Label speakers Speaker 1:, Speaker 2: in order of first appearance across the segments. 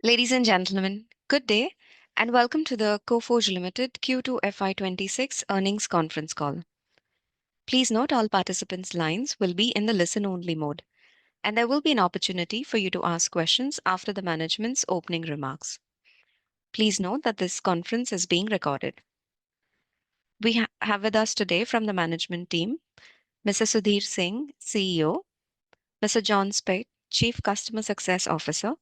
Speaker 1: Ladies and gentlemen, good day and welcome to the Coforge Limited Q2 FY26 earnings conference call. Please note all participants' lines will be in the listen-only mode, and there will be an opportunity for you to ask questions after the management's opening remarks. Please note that this conference is being recorded. We have with us today from the management team Mr. Sudhir Singh, CEO, Mr. John Speight, Chief Customer Success Officer,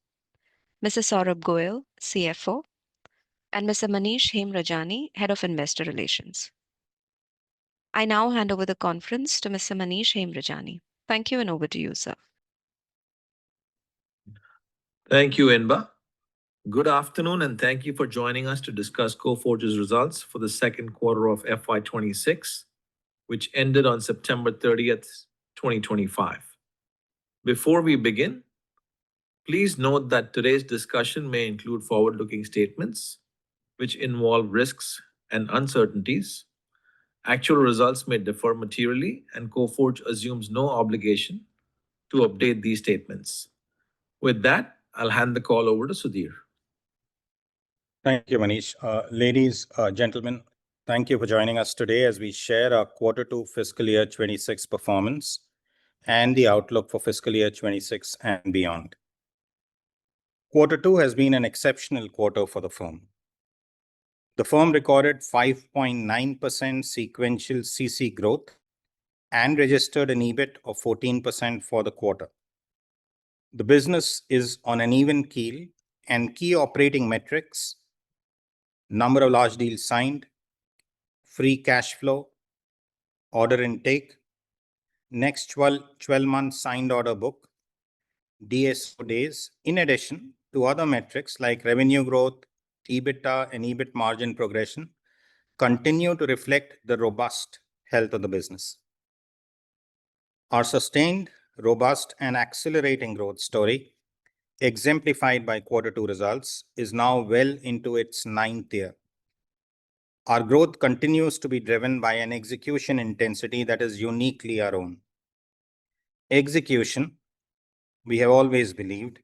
Speaker 1: Mr. Saurabh Goel, CFO, and Mr. Manish Hemrajani, Head of Investor Relations. I now hand over the conference to Mr. Manish Hemrajani. Thank you and over to you, sir.
Speaker 2: Thank you, Enba. Good afternoon, and thank you for joining us to discuss Coforge's results for the second quarter of FY26, which ended on September 30th, 2025. Before we begin, please note that today's discussion may include forward-looking statements, which involve risks and uncertainties. Actual results may differ materially, and Coforge assumes no obligation to update these statements. With that, I'll hand the call over to Sudhir.
Speaker 3: Thank you, Manish. Ladies, gentlemen, thank you for joining us today as we share our Q2 fiscal year 26 performance and the outlook for fiscal year 26 and beyond. Q2 has been an exceptional quarter for the firm. The firm recorded 5.9% sequential CC growth and registered an EBIT of 14% for the quarter. The business is on an even keel, and key operating metrics, number of large deals signed, free cash flow, order intake, next 12 months signed order book, DSO days, in addition to other metrics like revenue growth, EBITDA and EBIT margin progression, continue to reflect the robust health of the business. Our sustained, robust and accelerating growth story, exemplified by Q2 results, is now well into its ninth year. Our growth continues to be driven by an execution intensity that is uniquely our own. Execution, we have always believed,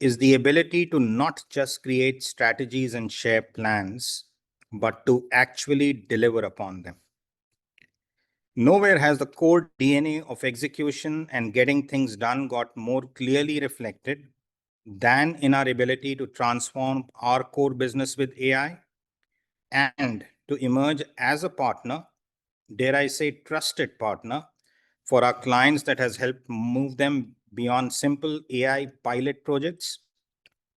Speaker 3: is the ability to not just create strategies and share plans, but to actually deliver upon them. Nowhere has the core DNA of execution and getting things done got more clearly reflected than in our ability to transform our core business with AI and to emerge as a partner, dare I say trusted partner, for our clients that has helped move them beyond simple AI pilot projects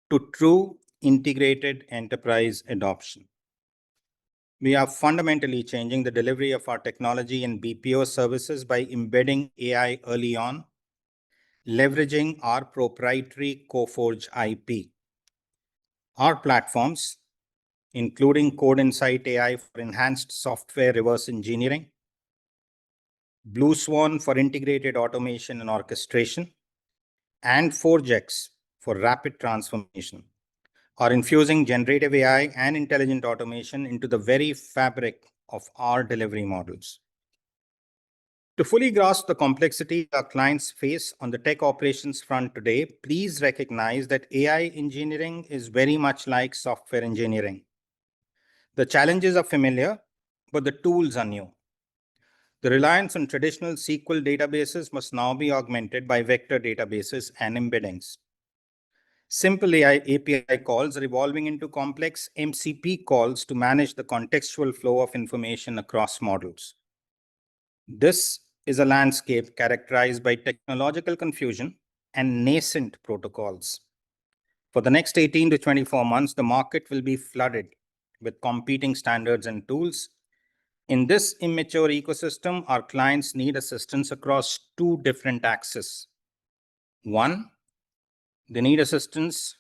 Speaker 3: to true integrated enterprise adoption. We are fundamentally changing the delivery of our technology and BPO services by embedding AI early on, leveraging our proprietary Coforge IP. Our platforms, including Code Insight AI for enhanced software reverse engineering, Blue Swan for integrated automation and orchestration, and ForgeX for rapid transformation, are infusing generative AI and intelligent automation into the very fabric of our delivery models. To fully grasp the complexity our clients face on the tech operations front today, please recognize that AI engineering is very much like software engineering. The challenges are familiar, but the tools are new. The reliance on traditional SQL databases must now be augmented by vector databases and embeddings. Simple AI API calls are evolving into complex MCP calls to manage the contextual flow of information across models. This is a landscape characterized by technological confusion and nascent protocols. For the next 18 to 24 months, the market will be flooded with competing standards and tools. In this immature ecosystem, our clients need assistance across two different axes. One, they need assistance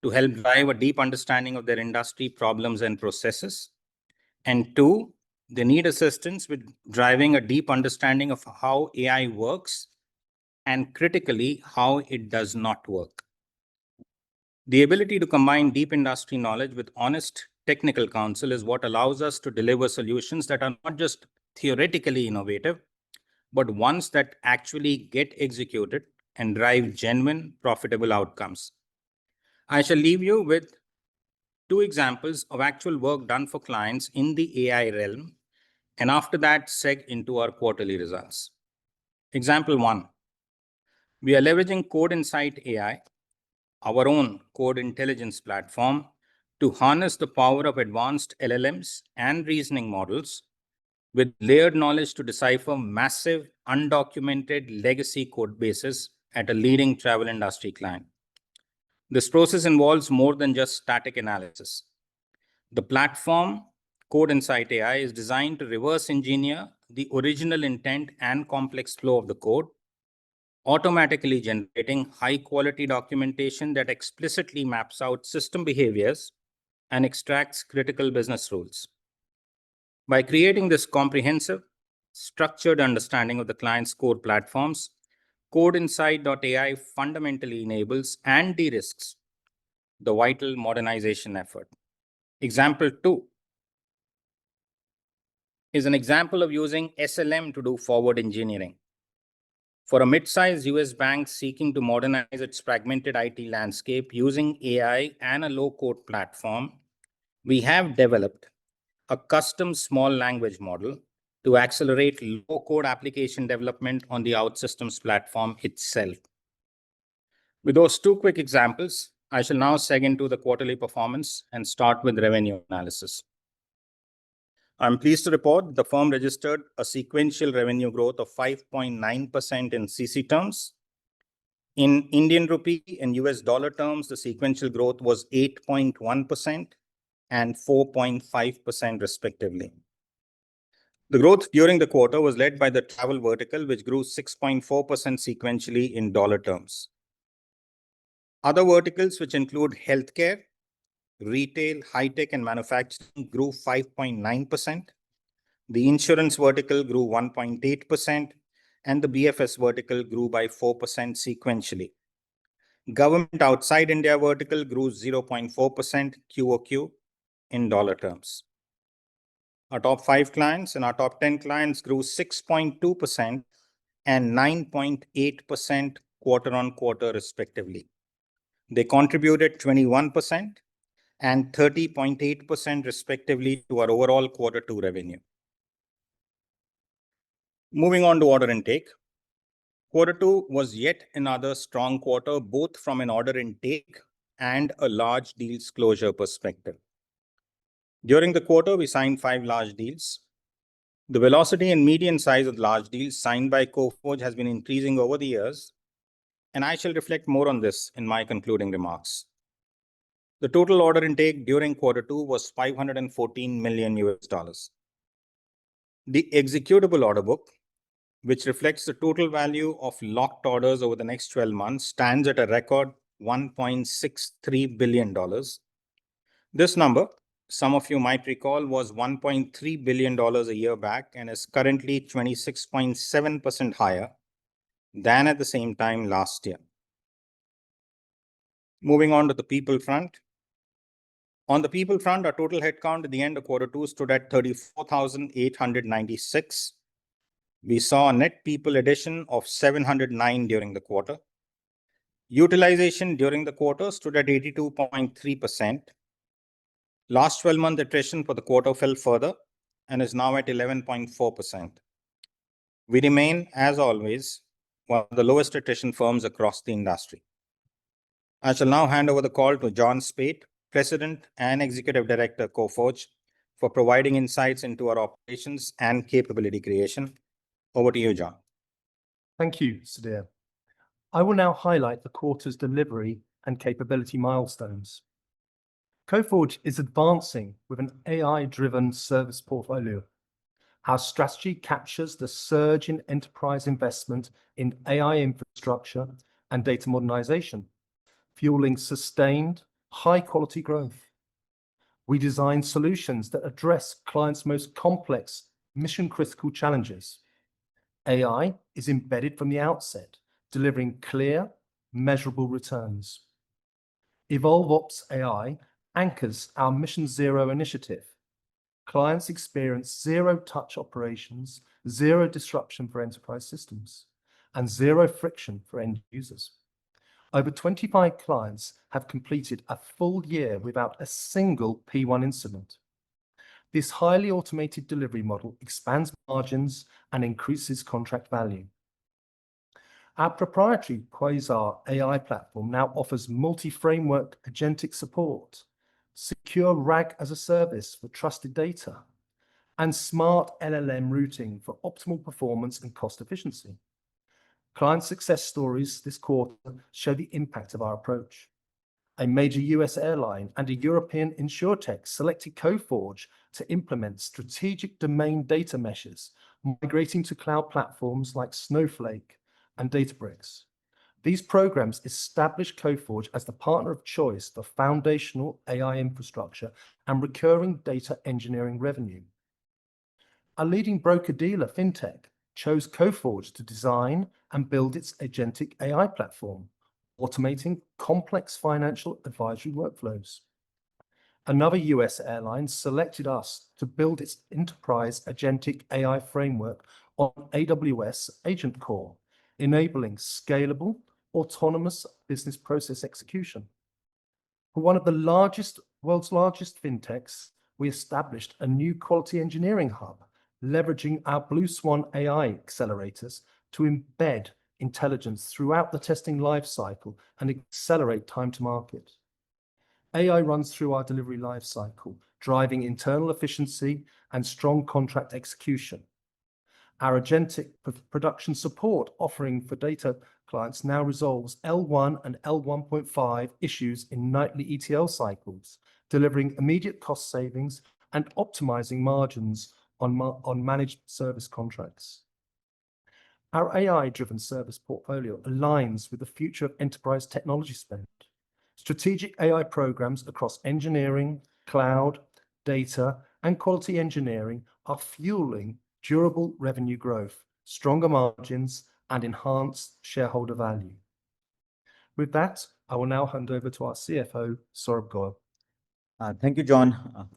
Speaker 3: to help drive a deep understanding of their industry problems and processes. And two, they need assistance with driving a deep understanding of how AI works and critically how it does not work. The ability to combine deep industry knowledge with honest technical counsel is what allows us to deliver solutions that are not just theoretically innovative, but ones that actually get executed and drive genuine, profitable outcomes. I shall leave you with two examples of actual work done for clients in the AI realm, and after that, seg into our quarterly results. Example one, we are leveraging Code Insight AI, our own code intelligence platform, to harness the power of advanced LLMs and reasoning models with layered knowledge to decipher massive, undocumented legacy code bases at a leading travel industry client. This process involves more than just static analysis. The platform, Code Insight AI, is designed to reverse engineer the original intent and complex flow of the code, automatically generating high-quality documentation that explicitly maps out system behaviors and extracts critical business rules. By creating this comprehensive, structured understanding of the client's core platforms, CodeInsight.ai fundamentally enables and de-risks the vital modernization effort. Example 2 is an example of using SLM to do forward engineering. For a mid-sized US bank seeking to modernize its fragmented IT landscape using AI and a low-code platform, we have developed a custom small language model to accelerate low-code application development on the OutSystems platform itself. With those two quick examples, I shall now seg into the quarterly performance and start with revenue analysis. I'm pleased to report the firm registered a sequential revenue growth of 5.9% in CC terms. In Indian rupee and US dollar terms, the sequential growth was 8.1% and 4.5% respectively. The growth during the quarter was led by the travel vertical, which grew 6.4% sequentially in dollar terms. Other verticals, which include healthcare, retail, high-tech, and manufacturing, grew 5.9%. The insurance vertical grew 1.8%, and the BFS vertical grew by 4% sequentially. Government outside India vertical grew 0.4% QOQ in dollar terms. Our top 5 clients and our top 10 clients grew 6.2% and 9.8% quarter on quarter respectively. They contributed 21% and 30.8% respectively to our overall quarter 2 revenue. Moving on to order intake. Quarter 2 was yet another strong quarter, both from an order intake and a large deals closure perspective. During the quarter, we signed 5 large deals. The velocity and median size of large deals signed by Coforge has been increasing over the years, and I shall reflect more on this in my concluding remarks. The total order intake during quarter 2 was $514 million. The executable order book, which reflects the total value of locked orders over the next 12 months, stands at a record $1.63 billion. This number, some of you might recall, was $1.3 billion a year back and is currently 26.7% higher than at the same time last year. Moving on to the people front. On the people front, our total headcount at the end of quarter 2 stood at 34,896. We saw a net people addition of 709 during the quarter. Utilization during the quarter stood at 82.3%. Last 12-month attrition for the quarter fell further and is now at 11.4%. We remain, as always, one of the lowest attrition firms across the industry. I shall now hand over the call to John Spate, President and Executive Director, Coforge, for providing insights into our operations and capability creation. Over to you, John.
Speaker 4: Thank you, Sudhir. I will now highlight the quarter's delivery and capability milestones. Coforge is advancing with an AI-driven service portfolio. Our strategy captures the surge in enterprise investment in AI infrastructure and data modernization, fueling sustained, high-quality growth. We design solutions that address clients' most complex, mission-critical challenges. AI is embedded from the outset, delivering clear, measurable returns. EvolveOps AI anchors our Mission Zero initiative. Clients experience zero-touch operations, zero disruption for enterprise systems, and zero friction for end users. Over 25 clients have completed a full year without a single P1 incident. This highly automated delivery model expands margins and increases contract value. Our proprietary Quasar AI platform now offers multi-framework agentic support, secure RAG as a service for trusted data, and smart LLM routing for optimal performance and cost efficiency. Client success stories this quarter show the impact of our approach. A major US airline and a European insurtech selected Coforge to implement strategic domain data meshes, migrating to cloud platforms like Snowflake and Databricks. These programs establish Coforge as the partner of choice for foundational AI infrastructure and recurring data engineering revenue. A leading broker-dealer fintech chose Coforge to design and build its agentic AI platform, automating complex financial advisory workflows. Another US airline selected us to build its enterprise agentic AI framework on AWS Agent Core, enabling scalable, autonomous business process execution. For one of the world's largest fintechs, we established a new quality engineering hub, leveraging our Blue Swan AI accelerators to embed intelligence throughout the testing lifecycle and accelerate time to market. AI runs through our delivery lifecycle, driving internal efficiency and strong contract execution. Our agentic production support offering for data clients now resolves L1 and L1.5 issues in nightly ETL cycles, delivering immediate cost savings and optimizing margins on managed service contracts. Our AI-driven service portfolio aligns with the future of enterprise technology spend. Strategic AI programs across engineering, cloud, data, and quality engineering are fueling durable revenue growth, stronger margins, and enhanced shareholder value. With that, I will now hand over to our CFO, Saurabh Goel.
Speaker 5: Thank you, John.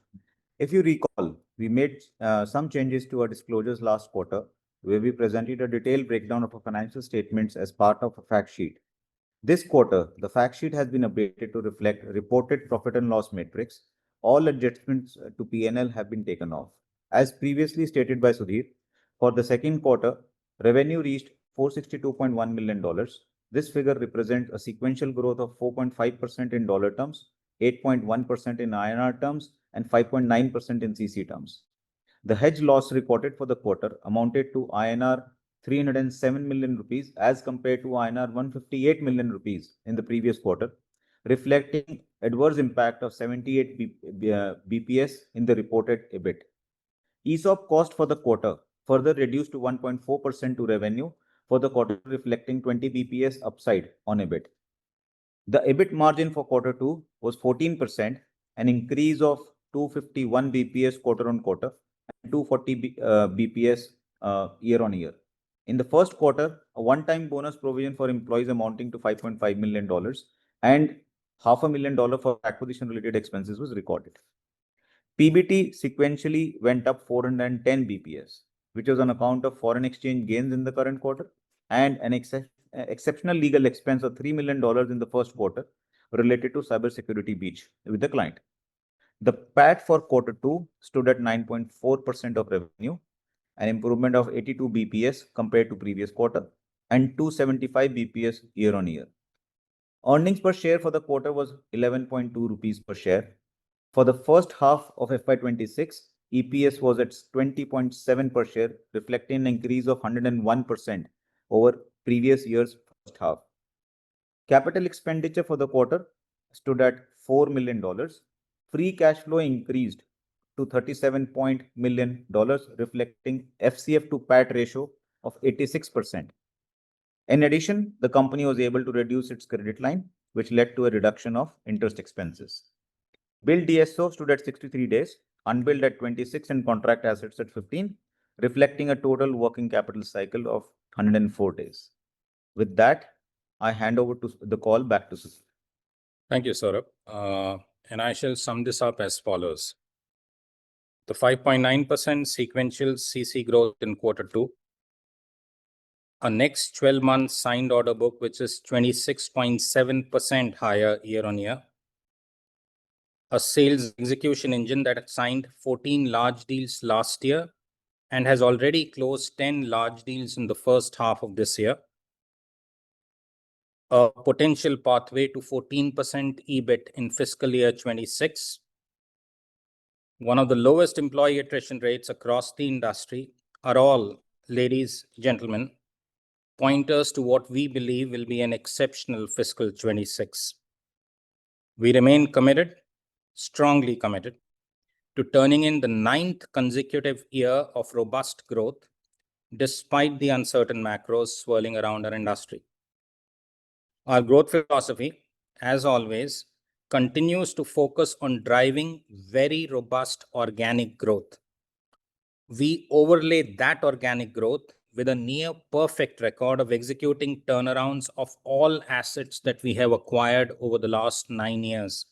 Speaker 5: If you recall, we made some changes to our disclosures last quarter, where we presented a detailed breakdown of our financial statements as part of a fact sheet. This quarter, the fact sheet has been updated to reflect reported profit and loss metrics. All adjustments to P&L have been taken off. As previously stated by Sudhir, for the second quarter, revenue reached $462.1 million. This figure represents a sequential growth of 4.5% in dollar terms, 8.1% in INR terms, and 5.9% in CC terms. The hedge loss reported for the quarter amounted to INR 307 million rupees as compared to INR 158 million rupees in the previous quarter, reflecting adverse impact of 78 BPS in the reported EBIT. ESOP cost for the quarter further reduced to 1.4% to revenue for the quarter, reflecting 20 BPS upside on EBIT. The EBIT margin for quarter 2 was 14%, an increase of 251 BPS quarter on quarter and 240 BPS year on year. In the first quarter, a one-time bonus provision for employees amounting to $5.5 million and $500,000 for acquisition-related expenses was recorded. PBT sequentially went up 410 BPS, which was on account of foreign exchange gains in the current quarter and an exceptional legal expense of $3 million in the first quarter related to cybersecurity breach with the client. The PAT for quarter 2 stood at 9.4% of revenue, an improvement of 82 BPS compared to previous quarter and 275 BPS year on year. Earnings per share for the quarter was 11.2 rupees per share. For the first half of FY26, EPS was at 20.7 per share, reflecting an increase of 101% over previous year's first half. Capital expenditure for the quarter stood at $4 million. Free cash flow increased to $37 million, reflecting FCF to PAT ratio of 86%. In addition, the company was able to reduce its credit line, which led to a reduction of interest expenses. Billed DSO stood at 63 days, unbilled at 26, and contract assets at 15, reflecting a total working capital cycle of 104 days. With that, I hand over to the call back to Sudhir.
Speaker 6: Thank you, Saurabh. And I shall sum this up as follows. The 5.9% sequential CC growth in quarter 2, a next 12 months signed order book, which is 26.7% higher year on year, a sales execution engine that had signed 14 large deals last year and has already closed 10 large deals in the first half of this year, a potential pathway to 14% EBIT in fiscal year 26, one of the lowest employee attrition rates across the industry, are all, ladies, gentlemen, pointers to what we believe will be an exceptional fiscal 26. We remain committed, strongly committed, to turning in the 9th consecutive year of robust growth, despite the uncertain macros swirling around our industry. Our growth philosophy, as always, continues to focus on driving very robust organic growth. We overlay that organic growth with a near perfect record of executing turnarounds of all assets that we have acquired over the last 9 years.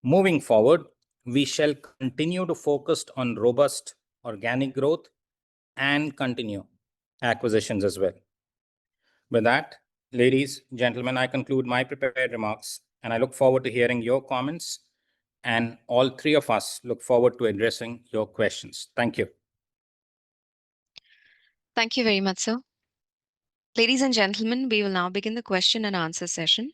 Speaker 6: Moving forward, we shall continue to focus on robust organic growth and continue acquisitions as well. With that, ladies, gentlemen, I conclude my prepared remarks, and I look forward to hearing your comments, and all three of us look forward to addressing your questions. Thank you.
Speaker 1: Thank you very much, sir. Ladies and gentlemen, we will now begin the question and answer session.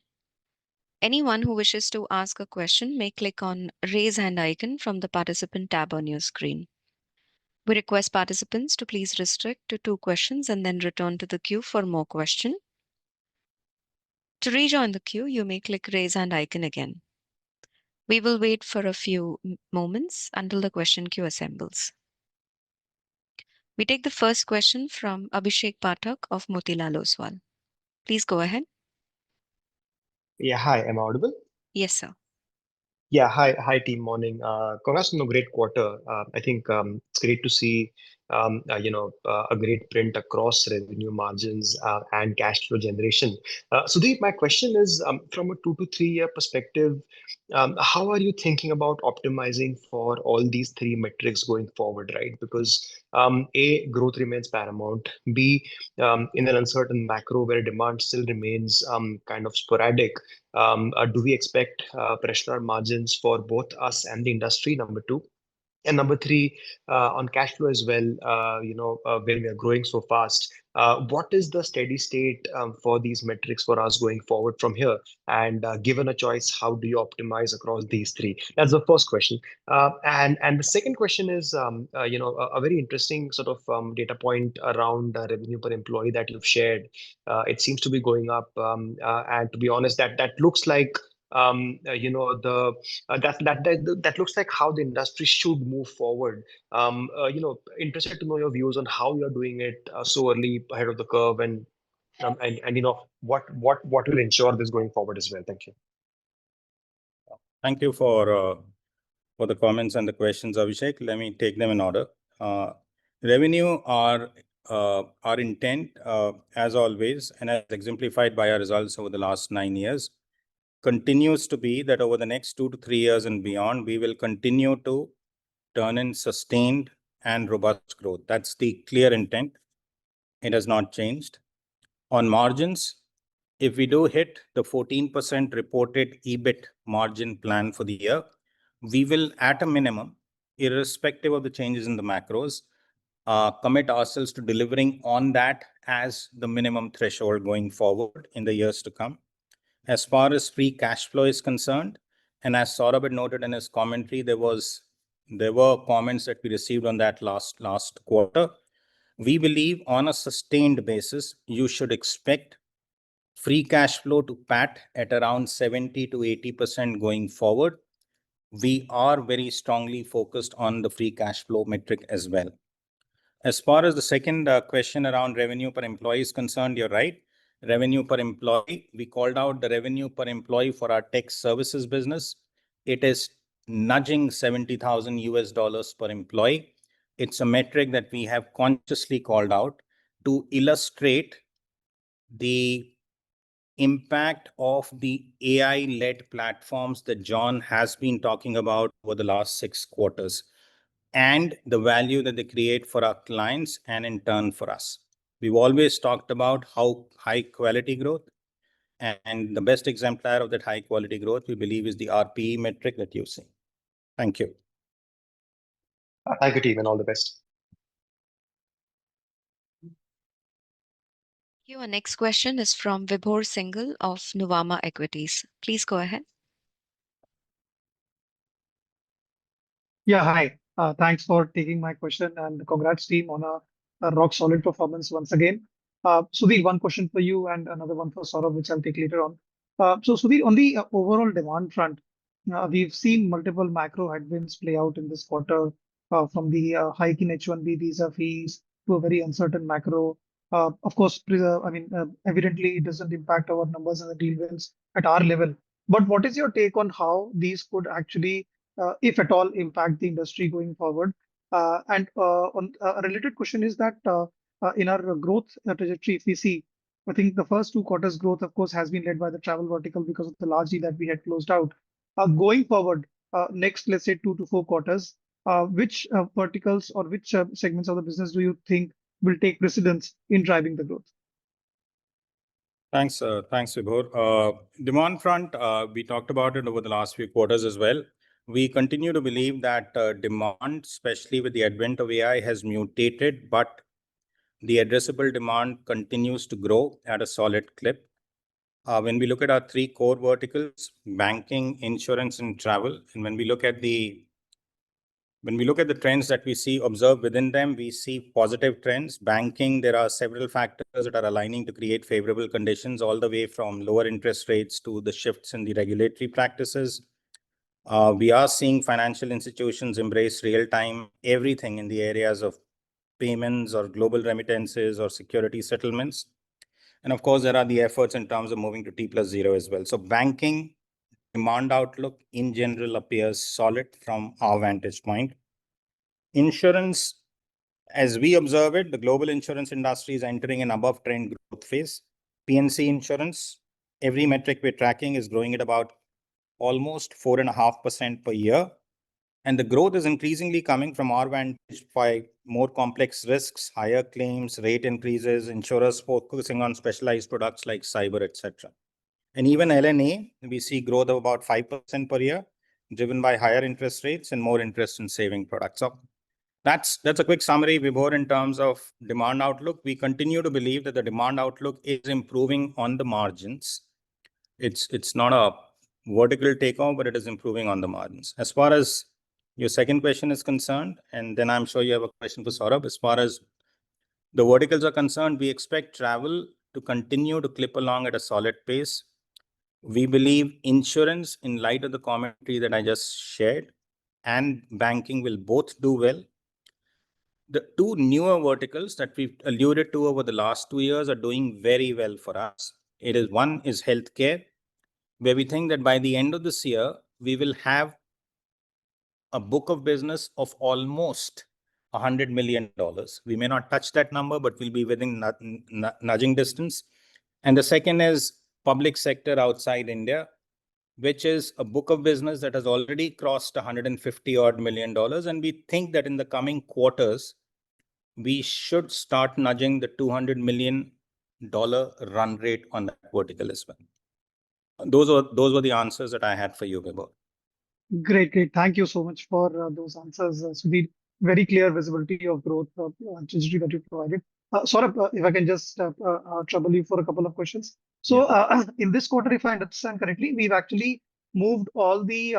Speaker 1: Anyone who wishes to ask a question may click on raise hand icon from the participant tab on your screen. We request participants to please restrict to 2 questions and then return to the queue for more questions. To rejoin the queue, you may click raise hand icon again. We will wait for a few moments until the question queue assembles. We take the first question from Abhishek Pathak of Motilal Oswal. Please go ahead.
Speaker 7: Yeah, hi, am I audible?
Speaker 1: Yes, sir.
Speaker 7: Yeah, hi, team. Morning. Congrats on a great quarter. I think it's great to see, a great print across revenue margins and cash flow generation. Sudeep, my question is, from a 2 to 3 year perspective, how are you thinking about optimizing for all these 3 metrics going forward, right? Because A, growth remains paramount. B, in an uncertain macro where demand still remains kind of sporadic, do we expect pressure on margins for both us and the industry? Number two. And number three, on cash flow as well, when we are growing so fast, what is the steady state for these metrics for us going forward from here? And given a choice, how do you optimize across these three? That's the first question. And the second question is, a very interesting sort of data point around revenue per employee that you've shared. It seems to be going up, and to be honest, that looks like that looks like how the industry should move forward. Interested to know your views on how you're doing it so early ahead of the curve, and what will ensure this going forward as well. Thank you.
Speaker 6: Thank you for the comments and the questions, Abhishek. Let me take them in order. Revenue, our intent, as always, and as exemplified by our results over the last 9 years, continues to be that over the next 2 to 3 years and beyond, we will continue to turn in sustained and robust growth. That's the clear intent. It has not changed. On margins, if we do hit the 14% reported EBIT margin plan for the year, we will, at a minimum, irrespective of the changes in the macros, commit ourselves to delivering on that as the minimum threshold going forward in the years to come. As far as free cash flow is concerned, and as Saurabh had noted in his commentary, there were comments that we received on that last quarter. We believe on a sustained basis, you should expect free cash flow to pat at around 70 to 80% going forward. We are very strongly focused on the free cash flow metric as well. As far as the second question around revenue per employee is concerned, you're right. Revenue per employee, we called out the revenue per employee for our tech services business. It is nudging $70,000 per employee. It's a metric that we have consciously called out to illustrate the impact of the AI-led platforms that John has been talking about over the last 6 quarters and the value that they create for our clients and in turn for us. We've always talked about how high quality growth, and the best exemplar of that high quality growth, we believe, is the RPE metric that you see. Thank you.
Speaker 7: Thank you, team, and all the best.
Speaker 1: Your next question is from Vibhor Singhal of Nuvama Equities. Please go ahead.
Speaker 8: Yeah, hi. Thanks for taking my question and congrats team on a rock solid performance once again. Sudhir, one question for you and another one for Saurabh, which I'll take later on. So Sudhir, on the overall demand front, we've seen multiple macro headwinds play out in this quarter, from the hike in H-1B visa fees to a very uncertain macro. Of course, evidently it doesn't impact our numbers and the deal wins at our level. But what is your take on how these could actually, if at all, impact the industry going forward? A related question is that in our growth trajectory, if we see, I think the first 2 quarters growth, of course, has been led by the travel vertical because of the large deal that we had closed out. Going forward, next, let's say 2 to 4 quarters, which verticals or which segments of the business do you think will take precedence in driving the growth?
Speaker 6: Thanks, Vibhor. Demand front, we talked about it over the last few quarters as well. We continue to believe that demand, especially with the advent of AI, has mutated, but the addressable demand continues to grow at a solid clip. When we look at our three core verticals, banking, insurance, and travel, and when we look at the trends that we see observed within them, we see positive trends. Banking, there are several factors that are aligning to create favorable conditions, all the way from lower interest rates to the shifts in the regulatory practices. We are seeing financial institutions embrace real-time everything in the areas of payments or global remittances or security settlements. And of course, there are the efforts in terms of moving to T+0 as well. So banking demand outlook in general appears solid from our vantage point. Insurance, as we observe it, the global insurance industry is entering an above trend growth phase. PNC insurance, every metric we're tracking is growing at about almost 4.5% per year. And the growth is increasingly coming from our vantage by more complex risks, higher claims, rate increases, insurers focusing on specialized products like cyber, etc. And even LNA, we see growth of about 5% per year, driven by higher interest rates and more interest in saving products. So that's a quick summary, Vibhor, in terms of demand outlook. We continue to believe that the demand outlook is improving on the margins. It's not a vertical takeoff, but it is improving on the margins. As far as your second question is concerned, and then I'm sure you have a question for Saurabh. As far as the verticals are concerned, we expect travel to continue to clip along at a solid pace. We believe insurance, in light of the commentary that I just shared, and banking will both do well. The two newer verticals that we've alluded to over the last 2 years are doing very well for us. One is healthcare, where we think that by the end of this year, we will have a book of business of almost $100 million. We may not touch that number, but we'll be within nudging distance. And the second is public sector outside India, which is a book of business that has already crossed $150 million. And we think that in the coming quarters, we should start nudging the $200 million run rate on that vertical as well. Those were the answers that I had for you, Vibhor.
Speaker 8: Great, great. Thank you so much for those answers, Sudhir. Very clear visibility of growth trajectory that you provided. Saurabh, if I can just trouble you for a couple of questions. So in this quarter, if I understand correctly, we've actually moved all the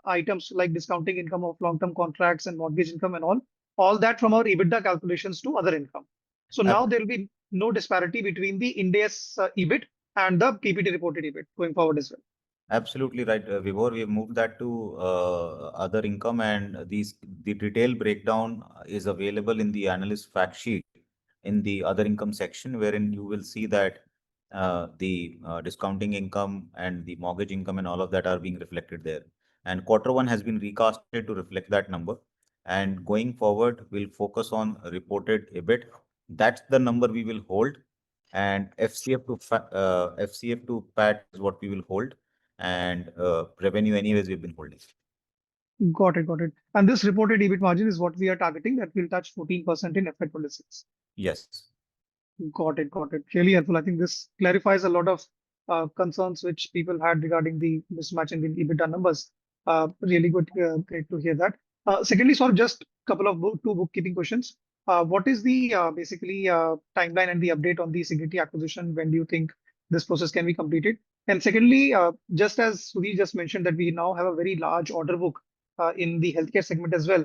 Speaker 8: items like discounting income of long-term contracts and mortgage income and all that from our EBITDA calculations to other income. So now there will be no disparity between the Ind AS EBIT and the PPT reported EBIT going forward as well.
Speaker 5: Absolutely right, Vibhor. We have moved that to other income, and the detailed breakdown is available in the analyst fact sheet in the other income section, wherein you will see that the discounting income and the mortgage income and all of that are being reflected there. And Q1 has been recasted to reflect that number. And going forward, we'll focus on reported EBIT. That's the number we will hold. And FCF to PAT is what we will hold. And revenue anyways we've been holding.
Speaker 8: Got it, got it. And this reported EBIT margin is what we are targeting, that will touch 14% in FY26.
Speaker 5: Yes.
Speaker 8: Got it. Got it. Really helpful. I think this clarifies a lot of concerns which people had regarding the mismatch in the EBITDA numbers. Really good. Great to hear that. Secondly, sort of just couple of two bookkeeping questions. What is the basically timeline and the update on the Signity acquisition? When do you think this process can be completed? And secondly, just as Sudhir just mentioned that we now have a very large order book in the healthcare segment as well.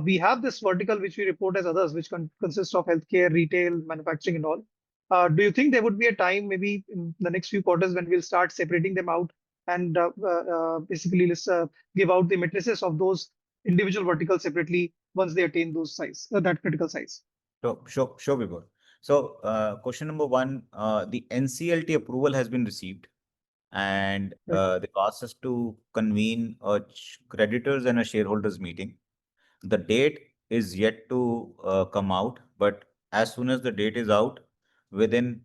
Speaker 8: We have this vertical which we report as others, which consists of healthcare, retail, manufacturing, and all. Do you think there would be a time, maybe in the next few quarters, when we'll start separating them out and basically let's give out the matrices of those individual verticals separately once they attain those size, that critical size?
Speaker 5: Sure, Vibhor. So, question number one, the NCLT approval has been received, and
Speaker 8: Right.
Speaker 5: they asked us to convene a creditors and a shareholders meeting. The date is yet to come out, but as soon as the date is out, within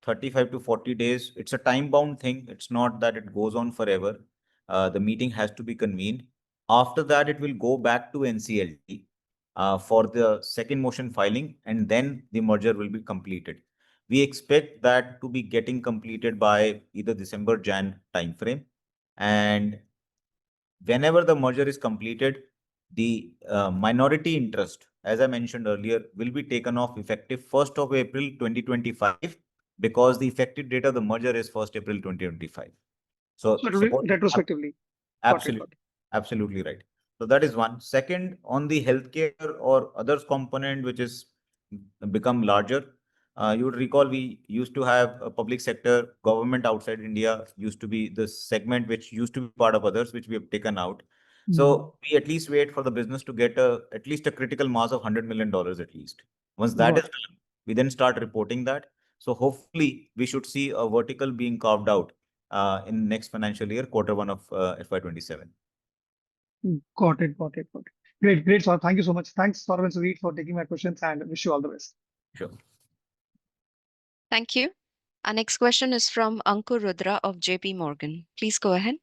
Speaker 5: 35 to 40 days, it's a time-bound thing. It's not that it goes on forever. The meeting has to be convened. After that, it will go back to NCLT for the second motion filing, and then the merger will be completed. We expect that to be getting completed by either December, Jan timeframe. And whenever the merger is completed, the minority interest, as I mentioned earlier, will be taken off effective 1st of April 2025 because the effective date of the merger is 1st April 2025.
Speaker 8: So
Speaker 5: So
Speaker 8: it will be
Speaker 5: suppose
Speaker 8: retrospectively. Got it. Got
Speaker 5: absolutely, absolutely right. So that is one. Second, on the healthcare or others component, which is become larger, you would recall we used to have a public sector government outside India used to be the segment which used to be part of others, which we have taken out.
Speaker 8: it.
Speaker 5: So we at least wait for the business to get at least a critical mass of $100 million at least. Once that is
Speaker 8: Got it.
Speaker 5: done, we then start reporting that. So hopefully we should see a vertical being carved out in next financial year, quarter one of FY27.
Speaker 8: Got it. Got it. Got it. Great. Great, Saurabh. Thank you so much. Thanks, Saurabh and Sudhir, for taking my questions and wish you all the best.
Speaker 5: Sure.
Speaker 1: Thank you. Our next question is from Ankur Rudra of JP Morgan. Please go ahead.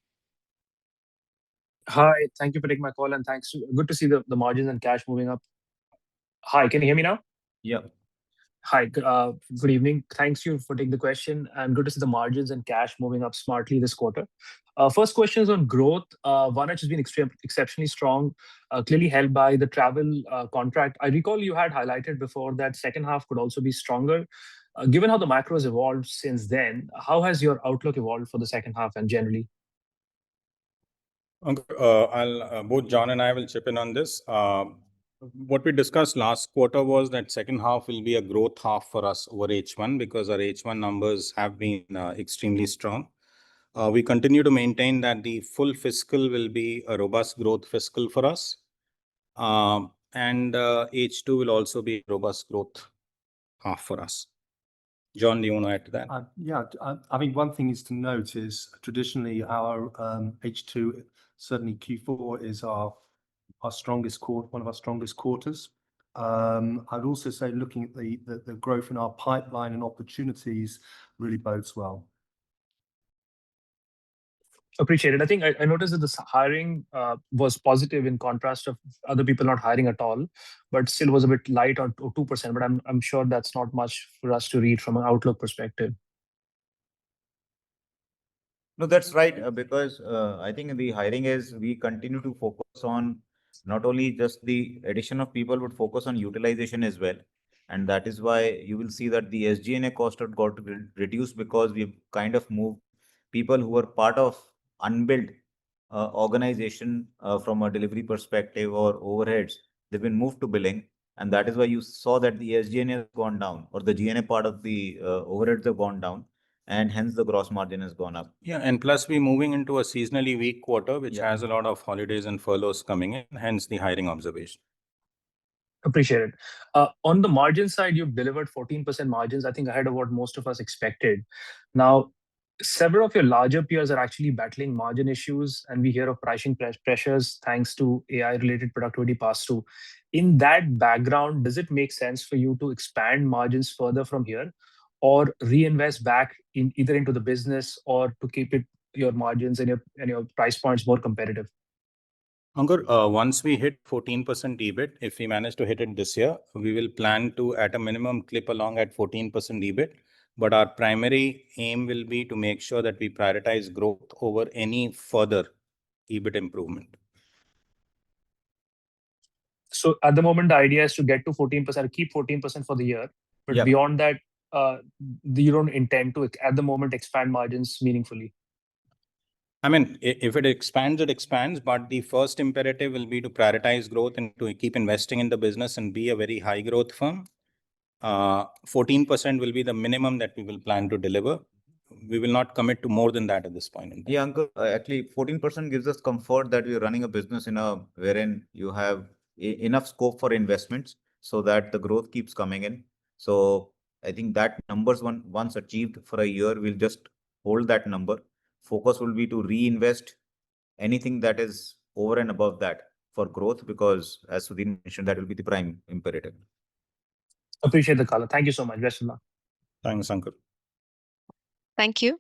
Speaker 9: Hi, thank you for taking my call, and thanks. Good to see the margins and cash moving up. Hi, can you hear me now?
Speaker 5: Yeah.
Speaker 9: Hi, good evening. Thanks you for taking the question, and good to see the margins and cash moving up smartly this quarter. First question is on growth. 1H has been exceptionally strong, clearly helped by the travel contract. I recall you had highlighted before that second half could also be stronger. Given how the macro has evolved since then, how has your outlook evolved for the second half and generally?
Speaker 6: Both John and I will chip in on this. What we discussed last quarter was that second half will be a growth half for us over H1 because our H1 numbers have been extremely strong. We continue to maintain that the full fiscal will be a robust growth fiscal for us. And H2 will also be a robust growth half for us. John, do you want to add to that?
Speaker 4: Yeah, I mean, one thing is to note is traditionally our H2, certainly Q4 is our strongest quarter, one of our strongest quarters. I'd also say looking at the growth in our pipeline and opportunities really bodes well.
Speaker 9: Appreciate it. I think I noticed that the hiring was positive in contrast of other people not hiring at all, but still was a bit light or 2%. But I'm sure that's not much for us to read from an outlook perspective.
Speaker 5: No, that's right. Because I think the hiring is we continue to focus on not only just the addition of people, but focus on utilization as well. And that is why you will see that the SG&A cost had got reduced because we've kind of moved people who were part of unbilled organization from a delivery perspective or overheads. They've been moved to billing. And that is why you saw that the SG&A has gone down or the G&A part of the overheads have gone down. And hence the gross margin has gone up.
Speaker 6: Yeah, and plus we're moving into a seasonally weak quarter, which has a lot of holidays and furloughs coming in, hence the hiring observation.
Speaker 9: Appreciate it. On the margin side, you've delivered 14% margins, I think ahead of what most of us expected. Now, several of your larger peers are actually battling margin issues, and we hear of pricing pressures thanks to AI-related productivity pass-through. In that background, does it make sense for you to expand margins further from here or reinvest back in either into the business or to keep your margins and your price points more competitive?
Speaker 6: Ankur, once we hit 14% EBIT, if we manage to hit it this year, we will plan to, at a minimum, clip along at 14% EBIT. But our primary aim will be to make sure that we prioritize growth over any further EBIT improvement.
Speaker 9: So at the moment, the idea is to get to 14%, keep 14% for the year. But
Speaker 5: Yeah.
Speaker 9: beyond that, you don't intend to, at the moment, expand margins meaningfully.
Speaker 6: I mean, if it expands, it expands. But the first imperative will be to prioritize growth and to keep investing in the business and be a very high growth firm. 14% will be the minimum that we will plan to deliver. We will not commit to more than that at this point in time.
Speaker 5: Yeah, Ankur, actually 14% gives us comfort that we're running a business wherein you have enough scope for investments so that the growth keeps coming in. So I think that numbers once achieved for a year, we'll just hold that number. Focus will be to reinvest anything that is over and above that for growth, because as Sudhir mentioned, that will be the prime imperative.
Speaker 9: Appreciate the color. Thank you so much. Best of luck.
Speaker 6: Thanks, Ankur.
Speaker 1: Thank you.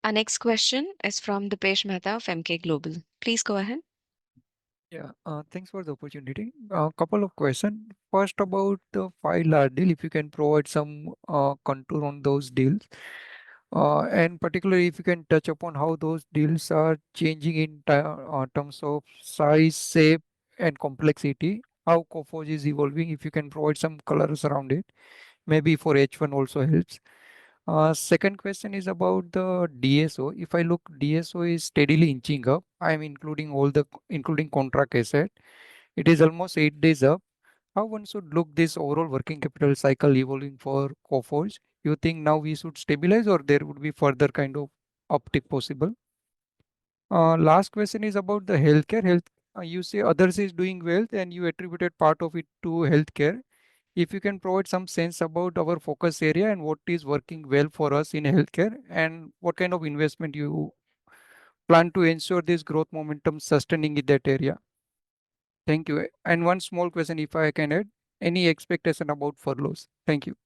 Speaker 1: Our next question is from Dipesh Mehta of MK Global. Please go ahead.
Speaker 10: Yeah, thanks for the opportunity. A couple of questions. First, about the 5 large deal, if you can provide some contour on those deals. And particularly, if you can touch upon how those deals are changing in terms of size, shape, and complexity, how Coforge is evolving, if you can provide some colors around it. Maybe for H1 also helps. Second question is about the DSO. If I look, DSO is steadily inching up. I'm including contract asset. It is almost 8 days up. How one should look this overall working capital cycle evolving for Coforge? You think now we should stabilize or there would be further kind of uptick possible? Last question is about the healthcare. You say others is doing well and you attributed part of it to healthcare. If you can provide some sense about our focus area and what is working well for us in healthcare and what kind of investment you plan to ensure this growth momentum sustaining in that area. Thank you. And one small question, if I can add, any expectation about furloughs? Thank you.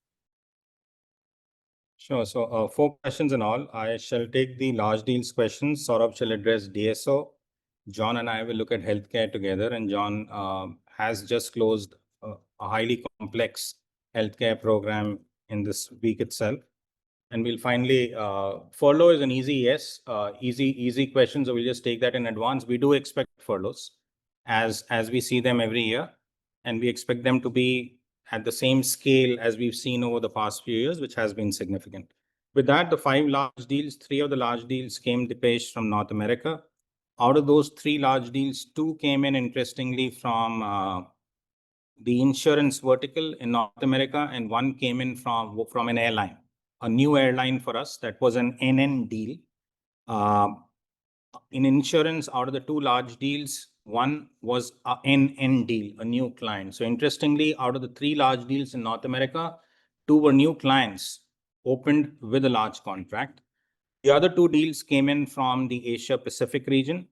Speaker 6: Sure. So 4 questions in all. I shall take the large deals questions. Saurabh shall address DSO. John and I will look at healthcare together. And John has just closed a highly complex healthcare program in this week itself. And we'll finally, furlough is an easy yes, easy question. So we'll just take that in advance. We do expect furloughs as we see them every year. And we expect them to be at the same scale as we've seen over the past few years, which has been significant. With that, the 5 large deals, 3 of the large deals came, Dipesh, from North America. Out of those 3 large deals, 2 came in interestingly from the insurance vertical in North America, and 1 came in from an airline, a new airline for us. That was an NN deal. In insurance, out of the 2 large deals, 1 was a NN deal, a new client. So interestingly, out of the 3 large deals in North America, 2 were new clients opened with a large contract. The other 2 deals came in from the Asia Pacific region.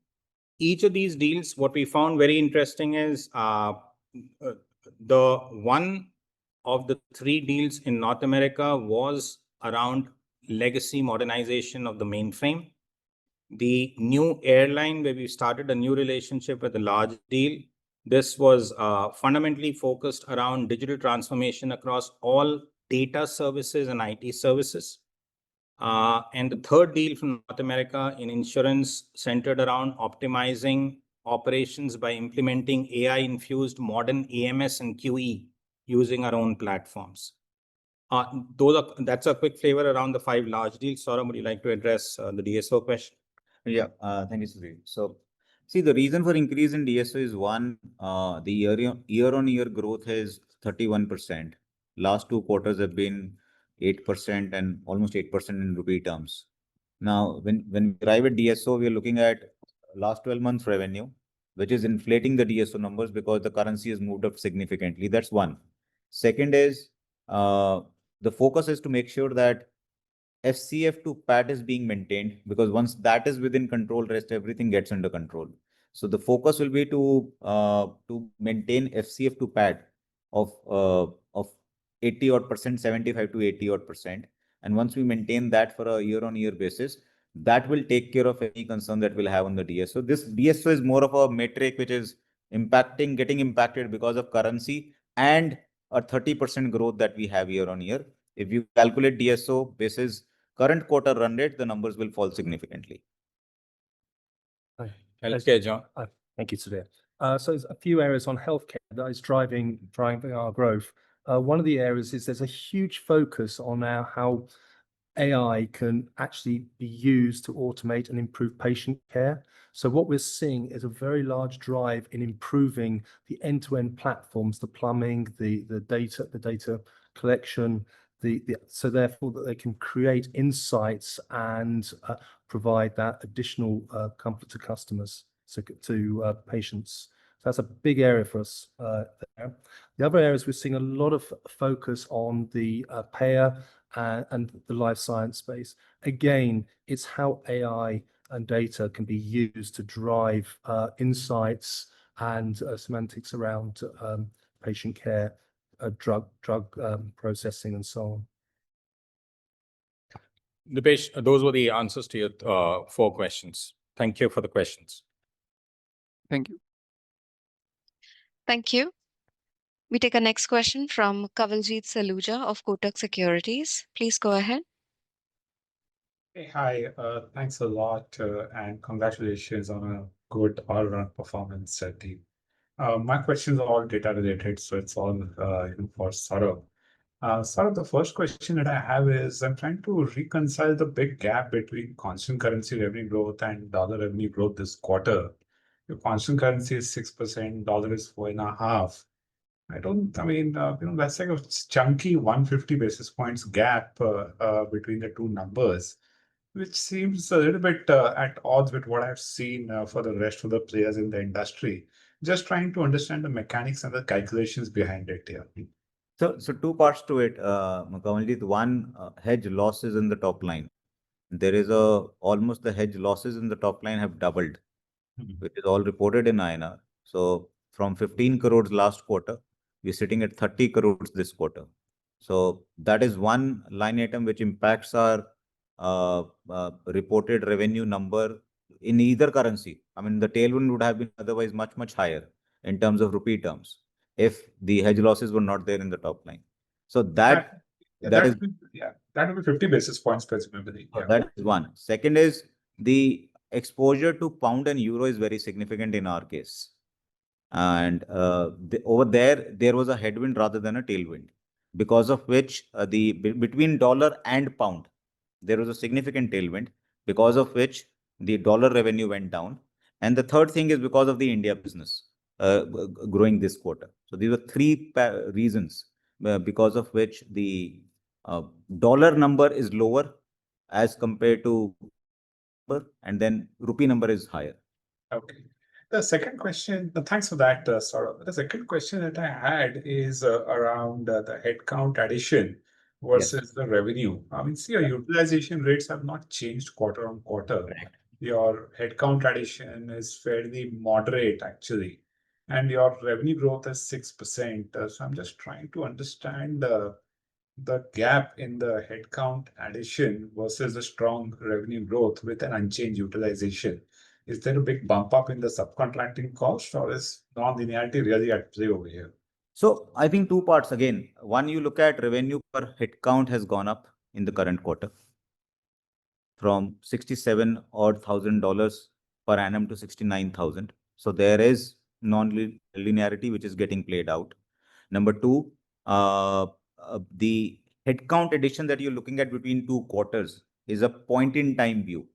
Speaker 6: Each of these deals, what we found very interesting is the one of the 3 deals in North America was around legacy modernization of the mainframe. The new airline where we started a new relationship with a large deal, this was fundamentally focused around digital transformation across all data services and IT services. And the 3rd deal from North America in insurance centered around optimizing operations by implementing AI-infused modern AMS and QE using our own platforms. That's a quick flavor around the 5 large deals. Saurabh, would you like to address the DSO question?
Speaker 5: Yeah, thank you, Sudhir. So, see, the reason for increase in DSO is one, the year-on-year growth is 31%. Last 2 quarters have been 8% and almost 8% in rupee terms. Now, when we arrive at DSO, we are looking at last 12 months revenue, which is inflating the DSO numbers because the currency has moved up significantly. That's one. Second is the focus is to make sure that FCF to PAT is being maintained, because once that is within control, rest everything gets under control. So the focus will be to maintain FCF to PAT of 80 odd percent, 75 to 80 odd percent. And once we maintain that for a year-on-year basis, that will take care of any concern that we'll have on the DSO. This DSO is more of a metric which is getting impacted because of currency and a 30% growth that we have year on year. If you calculate DSO basis current quarter run rate, the numbers will fall significantly.
Speaker 6: Healthcare, John.
Speaker 4: Thank you, Sudhir. So there's a few areas on healthcare that is driving our growth. One of the areas is there's a huge focus on now how AI can actually be used to automate and improve patient care. So what we're seeing is a very large drive in improving the end-to-end platforms, the plumbing, the data collection, so therefore that they can create insights and provide that additional comfort to customers, to patients. So that's a big area for us there. The other areas we're seeing a lot of focus on the payer and the life science space. Again, it's how AI and data can be used to drive insights and semantics around patient care, drug processing, and so on.
Speaker 6: Dipesh, those were the answers to your 4 questions. Thank you for the questions.
Speaker 10: Thank you.
Speaker 1: Thank you. We take a next question from Kawaljeet Saluja of Kotak Securities. Please go ahead.
Speaker 11: Hey, hi. Thanks a lot, and congratulations on a good all-round performance, team. My questions are all data related, so it's all for Saurabh. Saurabh, the first question that I have is I'm trying to reconcile the big gap between constant currency revenue growth and dollar revenue growth this quarter. Your constant currency is 6%, dollar is 4.5%. That's like a chunky 150 basis points gap between the two numbers, which seems a little bit at odds with what I've seen for the rest of the players in the industry. Just trying to understand the mechanics and the calculations behind it here.
Speaker 5: So 2 parts to it, Kawaljeet. One, hedge losses in the top line. There is almost the hedge losses in the top line have doubled, which is all reported in INR. So from 15 crores last quarter, we're sitting at 30 crores this quarter. So that is one line item which impacts our reported revenue number in either currency. I mean, the tailwind would have been otherwise much higher in terms of rupee terms if the hedge losses were not there in the top line. So that is
Speaker 11: that would be 50 basis points presumably. Yeah.
Speaker 5: That is one. Second is the exposure to pound and euro is very significant in our case. And over there was a headwind rather than a tailwind, because of which between dollar and pound, there was a significant tailwind, because of which the dollar revenue went down. And the third thing is because of the India business growing this quarter. So these are 3 reasons because of which the dollar number is lower as compared to and then rupee number is higher.
Speaker 11: Okay. The second question, thanks for that, Saurabh. The second question that I had is around the headcount addition versus the revenue. I mean, see, your utilization rates have not changed quarter on quarter.
Speaker 5: Correct.
Speaker 11: Your headcount addition is fairly moderate, actually, and your revenue growth is 6%. So I'm just trying to understand the gap in the headcount addition versus the strong revenue growth with an unchanged utilization. Is there a big bump up in the subcontracting cost, or is non-linearity really at play over here?
Speaker 5: So I think 2 parts again. One, you look at revenue per headcount has gone up in the current quarter from $67,000 per annum to 69,000. So there is non-linearity which is getting played out. Number 2, the headcount addition that you're looking at between 2 quarters is a point in time view.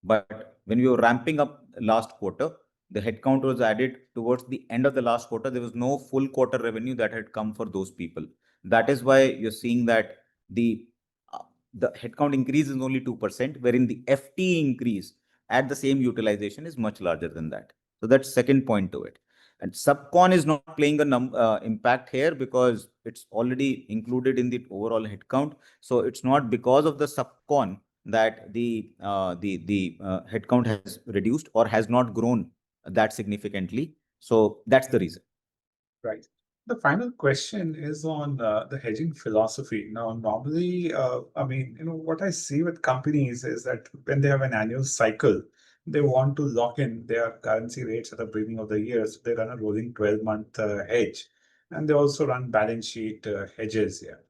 Speaker 5: But when we were ramping up last quarter, the headcount was added towards the end of the last quarter. There was no full quarter revenue that had come for those people. That is why you're seeing that the headcount increase is only 2%, wherein the FT increase at the same utilization is much larger than that. So that's second point to it. And subcon is not playing a impact here because it's already included in the overall headcount. So it's not because of the subcon that the headcount has reduced or has not grown that significantly. So that's the reason.
Speaker 11: Right. The final question is on the hedging philosophy. Now, normally, what I see with companies is that when they have an annual cycle, they want to lock in their currency rates at the beginning of the year. So they run a rolling 12-month hedge, and they also run balance sheet hedges here.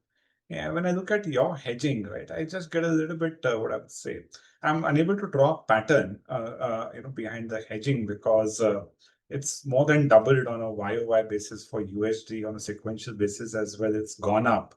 Speaker 11: Yeah, when I look at your hedging, right, I just get a little bit, what I would say, I'm unable to draw a pattern, behind the hedging because it's more than doubled on a YOY basis for USD on a sequential basis as well. It's gone up,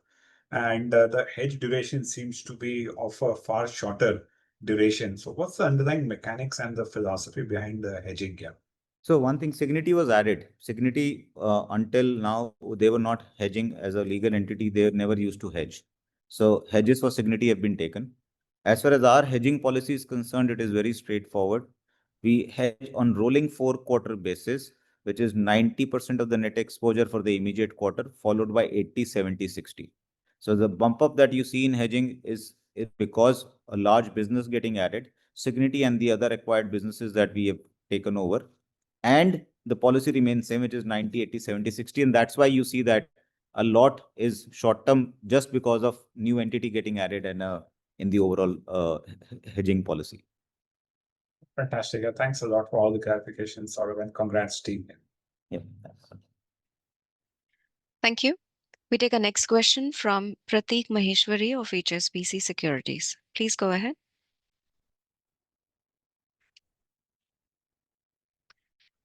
Speaker 11: and the hedge duration seems to be of a far shorter duration. So, what's the underlying mechanics and the philosophy behind the hedging gap?
Speaker 5: So one thing, Signity was added. Signity, until now, they were not hedging as a legal entity. They never used to hedge. So hedges for Signity have been taken. As far as our hedging policy is concerned, it is very straightforward. We hedge on rolling 4-quarter basis, which is 90% of the net exposure for the immediate quarter, followed by 80, 70, 60. So the bump up that you see in hedging is because a large business getting added, Signity and the other acquired businesses that we have taken over, and the policy remains same, which is 90, 80, 70, 60. And that's why you see that a lot is short term just because of new entity getting added and in the overall hedging policy.
Speaker 11: Fantastic. Thanks a lot for all the clarifications, Saurav, and congrats, team.
Speaker 5: Yeah.
Speaker 1: Thank you. We take a next question from Prateek Maheshwari of HSBC Securities. Please go ahead.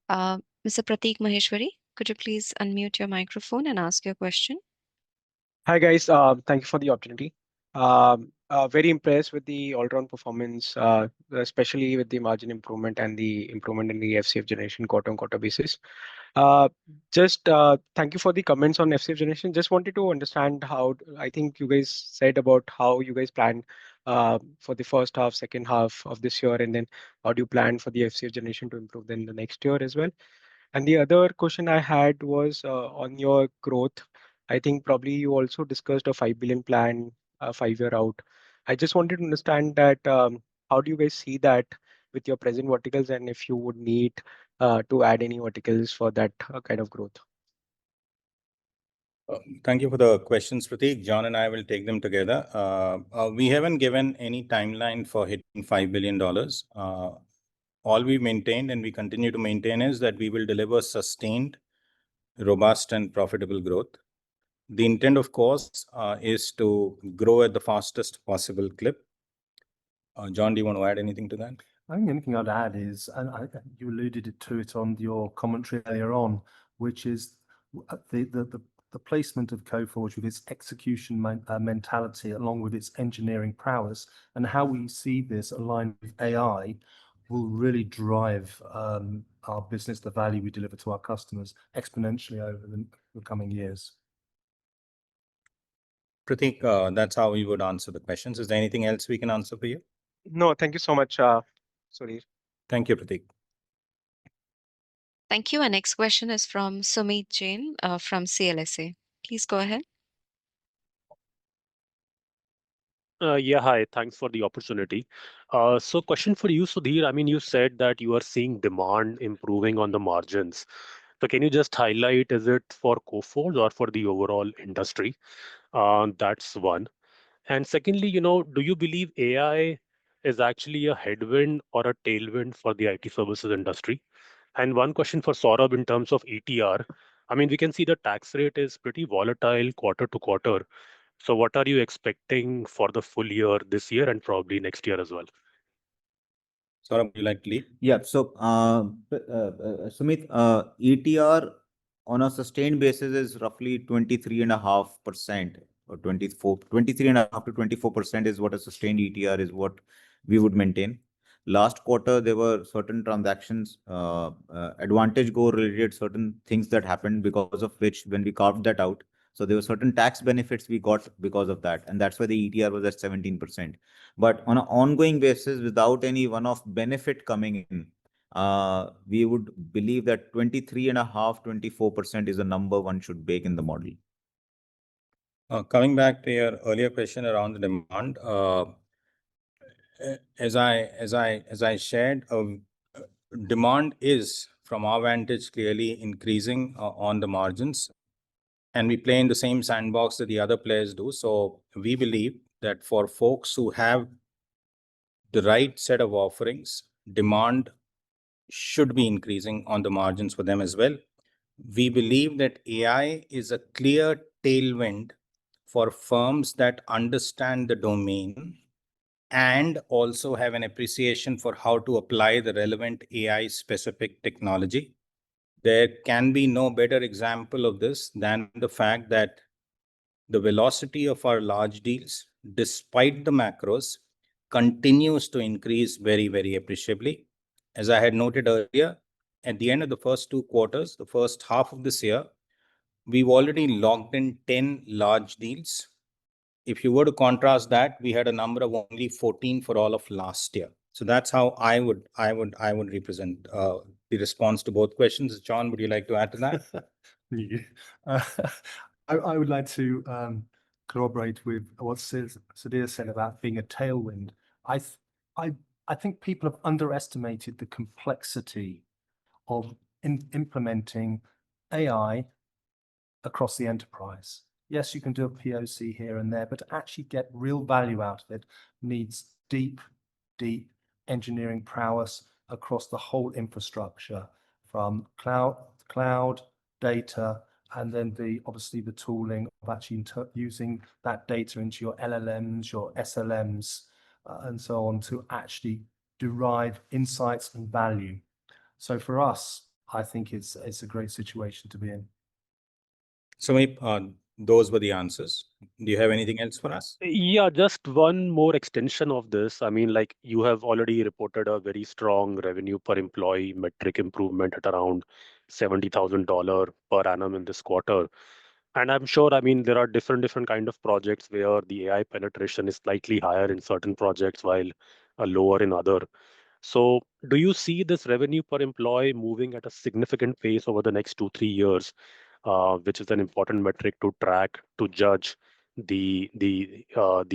Speaker 1: Mr. Prateek Maheshwari, could you please unmute your microphone and ask your question?
Speaker 12: Hi, guys. Thank you for the opportunity. Very impressed with the all-round performance, especially with the margin improvement and the improvement in the FCF generation quarter-on-quarter basis. Just thank you for the comments on FCF generation. Just wanted to understand how, I think you guys said about how you guys plan for the first half, second half of this year, and then how do you plan for the FCF generation to improve then the next year as well? And the other question I had was on your growth. I think probably you also discussed a 5 billion plan, 5 year out. I just wanted to understand that how do you guys see that with your present verticals, and if you would need to add any verticals for that kind of growth?
Speaker 6: Thank you for the questions, Prateek. John and I will take them together. We haven't given any timeline for hitting $5 billion. All we maintained and we continue to maintain is that we will deliver sustained, robust, and profitable growth. The intent, of course, is to grow at the fastest possible clip. John, do you want to add anything to that?
Speaker 4: I think the only thing I'd add is, and you alluded to it on your commentary earlier on, which is the placement of Coforge with its execution mentality, along with its engineering prowess, and how we see this aligned with AI, will really drive our business, the value we deliver to our customers exponentially over the coming years.
Speaker 6: Prateek, that's how we would answer the questions. Is there anything else we can answer for you?
Speaker 12: No, thank you so much, Sudhir.
Speaker 6: Thank you, Prateek.
Speaker 1: Thank you. Our next question is from Sumit Jain from CLSA. Please go ahead.
Speaker 13: Yeah, hi. Thanks for the opportunity. So question for you, Sudhir. I mean, you said that you are seeing demand improving on the margins. So can you just highlight, is it for Coforge or for the overall industry? That's one. And secondly, do you believe AI is actually a headwind or a tailwind for the IT services industry? And one question for Saurabh in terms of ETR. I mean, we can see the tax rate is pretty volatile quarter to quarter. So what are you expecting for the full year this year and probably next year as well?
Speaker 6: Saurabh, would you like to lead?
Speaker 5: Yeah. So, Sumit, ETR on a sustained basis is roughly 23.5% or 23.5 to 24% is what a sustained ETR is, what we would maintain. Last quarter, there were certain transactions, Advantage Go related certain things that happened, because of which when we carved that out, so there were certain tax benefits we got because of that. And that's why the ETR was at 17%. But on an ongoing basis, without any one-off benefit coming in, we would believe that 23.5, 24% is a number one should bake in the model.
Speaker 6: Coming back to your earlier question around the demand, as I shared, demand is, from our vantage, clearly increasing on the margins. and we play in the same sandbox that the other players do. So we believe that for folks who have the right set of offerings, demand should be increasing on the margins for them as well. We believe that AI is a clear tailwind for firms that understand the domain and also have an appreciation for how to apply the relevant AI specific technology. There can be no better example of this than the fact that the velocity of our large deals, despite the macros, continues to increase very, very appreciably. As I had noted earlier, at the end of the first 2 quarters, the first half of this year, we've already logged in 10 large deals. If you were to contrast that, we had a number of only 14 for all of last year. So that's how I would represent the response to both questions. John, would you like to add to that?
Speaker 4: Yeah. I would like to corroborate with what Sudhir said about being a tailwind. I, th- I think people have underestimated the complexity of implementing AI across the enterprise. Yes, you can do a POC here and there, but to actually get real value out of it needs deep engineering prowess across the whole infrastructure, from cloud data, and then obviously the tooling of actually using that data into your LLMs, your SLMs, and so on, to actually derive insights and value. So for us, I think it's a great situation to be in.
Speaker 6: So those were the answers. Do you have anything else for us?
Speaker 13: Yeah, just one more extension of this. I mean, like you have already reported a very strong revenue per employee metric improvement at around $70,000 per annum in this quarter. And I'm sure, I mean, there are different kind of projects where the AI penetration is slightly higher in certain projects while lower in other. So do you see this revenue per employee moving at a significant pace over the next 2, 3 years, which is an important metric to track to judge the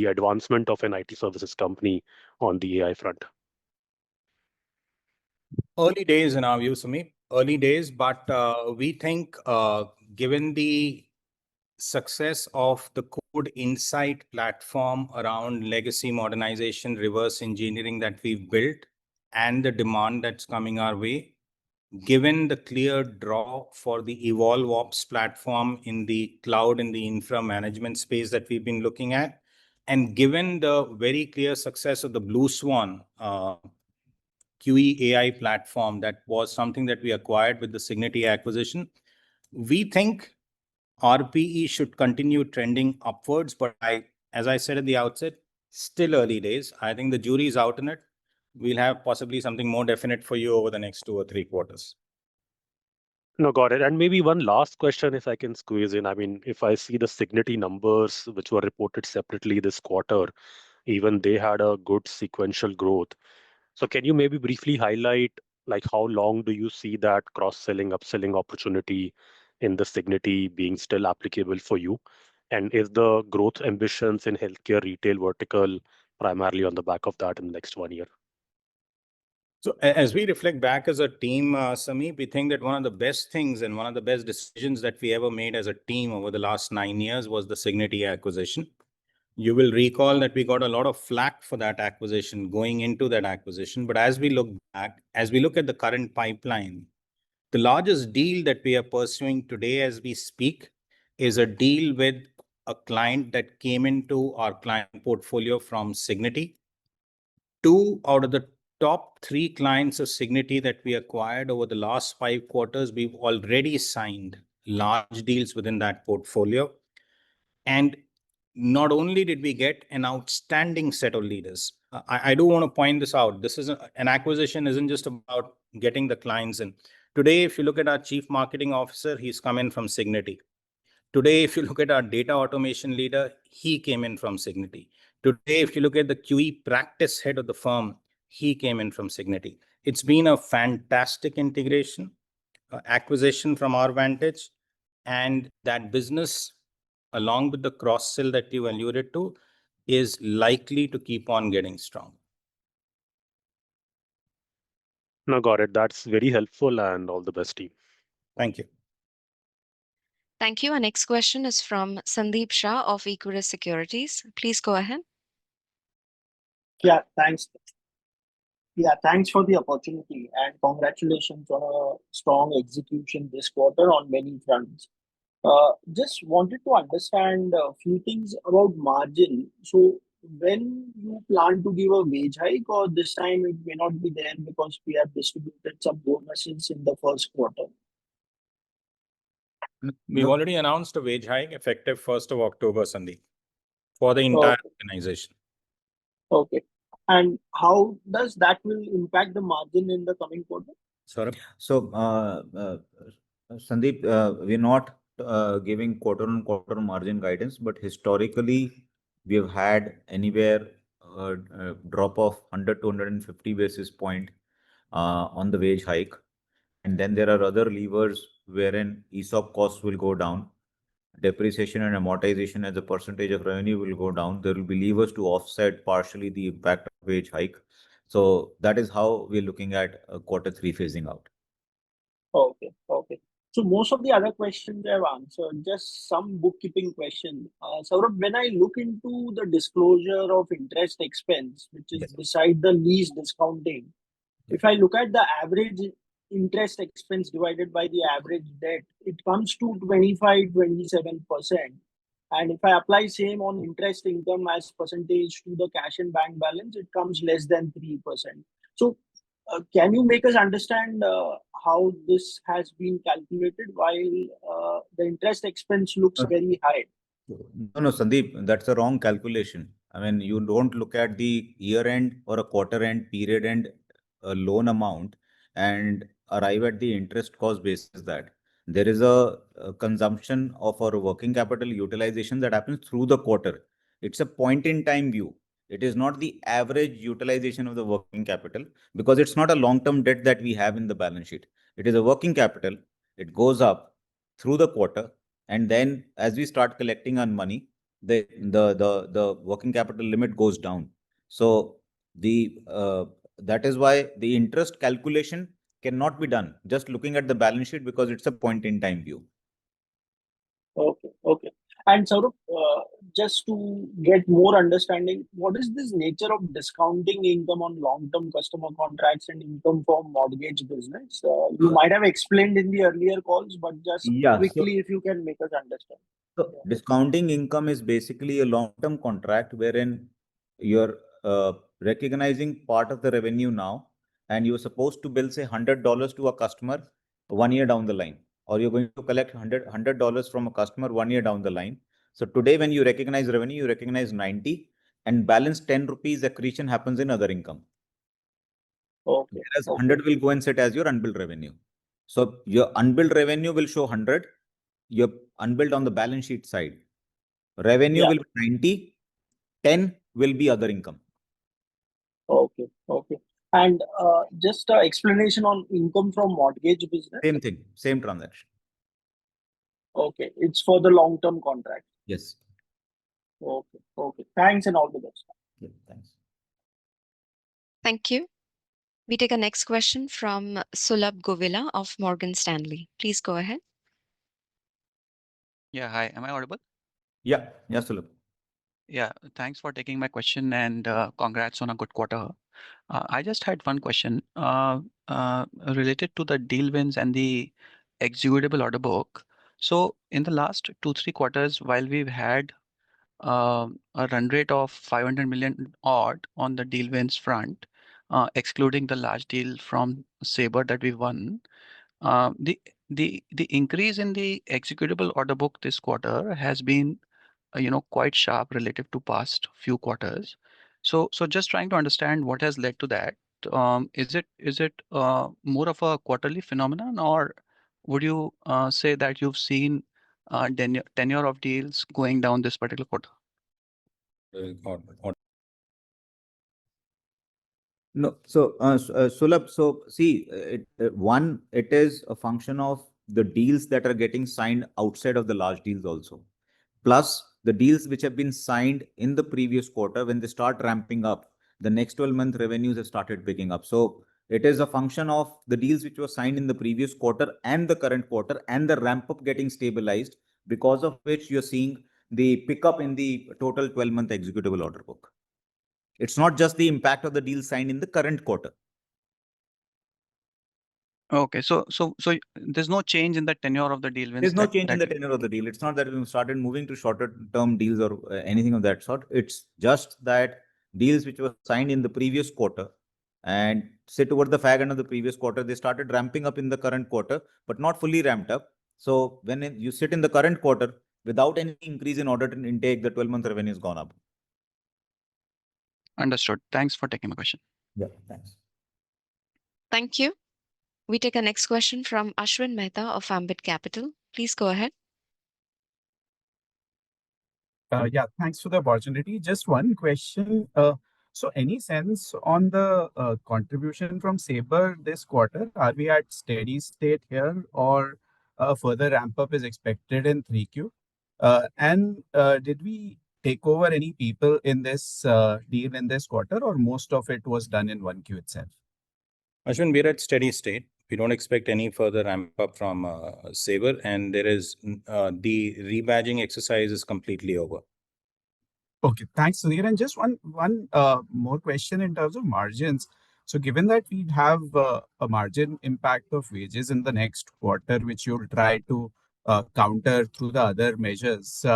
Speaker 13: advancement of an IT services company on the AI front?
Speaker 6: Early days in our view, Sumi. Early days, but we think given the success of the Code Insight platform around legacy modernization, reverse engineering that we've built, and the demand that's coming our way, given the clear draw for the Evolve Ops platform in the cloud and the infra management space that we've been looking at, and given the very clear success of the Blue Swan QE AI platform, that was something that we acquired with the Signity acquisition, we think RPE should continue trending upwards. But as I said at the outset, still early days. I think the jury is out in it. We'll have possibly something more definite for you over the next 2 or 3 quarters.
Speaker 13: No, got it. And maybe one last question, if I can squeeze in. I mean, if I see the Signity numbers, which were reported separately this quarter, even they had a good sequential growth. So can you maybe briefly highlight, like, how long do you see that cross-selling, upselling opportunity in the Signity being still applicable for you? And is the growth ambitions in healthcare retail vertical primarily on the back of that in the next 1 year?
Speaker 6: So as we reflect back as a team, Sami, we think that one of the best things and one of the best decisions that we ever made as a team over the last 9 years was the Signity acquisition. You will recall that we got a lot of flack for that acquisition going into that acquisition. But as we look back, as we look at the current pipeline, the largest deal that we are pursuing today as we speak is a deal with a client that came into our client portfolio from Signity. 2 out of the top 3 clients of Signity that we acquired over the last 5 quarters, we've already signed large deals within that portfolio. And not only did we get an outstanding set of leaders, I do want to point this out. This is an acquisition isn't just about getting the clients in. Today, if you look at our chief marketing officer, he's come in from Signity. Today, if you look at our data automation leader, he came in from Signity. Today, if you look at the QE practice head of the firm, he came in from Signity. It's been a fantastic integration, acquisition from our vantage, and that business, along with the cross-sell that you alluded to, is likely to keep on getting strong.
Speaker 13: No, got it. That's very helpful, and all the best, team.
Speaker 6: Thank you.
Speaker 1: Thank you. Our next question is from Sandeep Shah of Equirus Securities. Please go ahead.
Speaker 14: Yeah, thanks. Yeah, thanks for the opportunity and congratulations on a strong execution this quarter on many fronts. Just wanted to understand a few things about margin. So, when you plan to give a wage hike, or this time it may not be there because we have distributed some bonuses in the first quarter?
Speaker 6: We've already announced a wage hike effective 1st of October, Sandeep, for the entire organization.
Speaker 14: Okay. And how does that will impact the margin in the coming quarter?
Speaker 6: Saurabh?
Speaker 5: So, Sandeep, we're not giving quarter-on-quarter margin guidance, but historically, we have had anywhere drop of 100 to 150 basis point on the wage hike. And then there are other levers wherein ESOP costs will go down, depreciation and amortization as a percentage of revenue will go down. There will be levers to offset partially the impact of wage hike. So that is how we're looking at quarter three phasing out.
Speaker 14: Okay, okay. So most of the other questions I've answered, just some bookkeeping question. Saurabh, when I look into the disclosure of interest expense, which is
Speaker 5: Yes.
Speaker 14: beside the lease discounting, if I look at the average interest expense divided by the average debt, it comes to 25-27%. And if I apply same on interest income as percentage to the cash and bank balance, it comes less than 3%. So can you make us understand how this has been calculated while the interest expense looks very high?
Speaker 5: No, Sandeep, that's a wrong calculation. I mean, you don't look at the year end or a quarter end, period end loan amount and arrive at the interest cost basis that there is a consumption of our working capital utilization that happens through the quarter. It's a point in time view. It is not the average utilization of the working capital because it's not a long-term debt that we have in the balance sheet. It is a working capital. It goes up through the quarter. And then as we start collecting on money, the working capital limit goes down. So the that is why the interest calculation cannot be done just looking at the balance sheet because it's a point in time view.
Speaker 14: Okay, okay. And Saurabh, just to get more understanding, what is this nature of discounting income on long-term customer contracts and income from mortgage business? You might have explained in the earlier calls, but just
Speaker 5: Yeah.
Speaker 14: quickly, if you can make us understand.
Speaker 5: So discounting income is basically a long-term contract wherein you're recognizing part of the revenue now, and you're supposed to bill say $100 to a customer 1 year down the line, or you're going to collect $100 from a customer 1 year down the line. So today, when you recognize revenue, you recognize 90, and balance 10 rupees accretion happens in other income.
Speaker 14: Okay.
Speaker 5: Whereas 100 will go and sit as your unbilled revenue. So your unbilled revenue will show 100. Your unbilled on the balance sheet side. Revenue will be 90, 10 will be other income.
Speaker 14: Okay, okay. And just explanation on income from mortgage business.
Speaker 5: Same thing, same transaction.
Speaker 14: Okay, it's for the long-term contract.
Speaker 5: Yes.
Speaker 14: Okay, okay. Thanks and all the best.
Speaker 5: Yeah, thanks.
Speaker 1: Thank you. We take a next question from Sulabh Govila of Morgan Stanley. Please go ahead.
Speaker 15: Yeah, hi. Am I audible?
Speaker 5: Yeah, Sulabh.
Speaker 15: Yeah, thanks for taking my question and congrats on a good quarter. I just had one question related to the deal wins and the executable order book. So in the last 2-3 quarters, while we've had a run rate of 500 million odd on the deal wins front, excluding the large deal from Sabre that we won, the increase in the executable order book this quarter has been quite sharp relative to past few quarters. So just trying to understand what has led to that. Is it more of a quarterly phenomenon, or would you say that you've seen tenure of deals going down this particular quarter?
Speaker 5: No, so Sulabh, so see, it is a function of the deals that are getting signed outside of the large deals also. Plus the deals which have been signed in the previous quarter, when they start ramping up, the next 12-month revenues have started picking up. So it is a function of the deals which were signed in the previous quarter and the current quarter and the ramp up getting stabilized because of which you're seeing the pickup in the total 12-month executable order book. It's not just the impact of the deal signed in the current quarter.
Speaker 15: Okay, so there's no change in the tenure of the deal wins.
Speaker 5: There's no change in the tenure of the deal. It's not that we started moving to shorter term deals or anything of that sort. It's just that deals which were signed in the previous quarter and sit over the fag end of the previous quarter, they started ramping up in the current quarter, but not fully ramped up. So when you sit in the current quarter without any increase in order intake, the 12-month revenue has gone up.
Speaker 15: Understood. Thanks for taking my question.
Speaker 5: Yeah, thanks.
Speaker 1: Thank you. We take a next question from Ashwin Mehta of Ambit Capital. Please go ahead.
Speaker 16: Yeah, thanks for the opportunity. Just one question. So any sense on the contribution from Sabre this quarter? Are we at steady state here or a further ramp up is expected in 3Q? And did we take over any people in this deal in this quarter, or most of it was done in 1Q itself?
Speaker 6: Ashwin, we're at steady state. We don't expect any further ramp up from Sabre, and there is the rebadging exercise is completely over.
Speaker 16: Okay, thanks, Sudhir. And just one more question in terms of margins. So given that we have a margin impact of wages in the next quarter, which you'll try to counter through the other measures,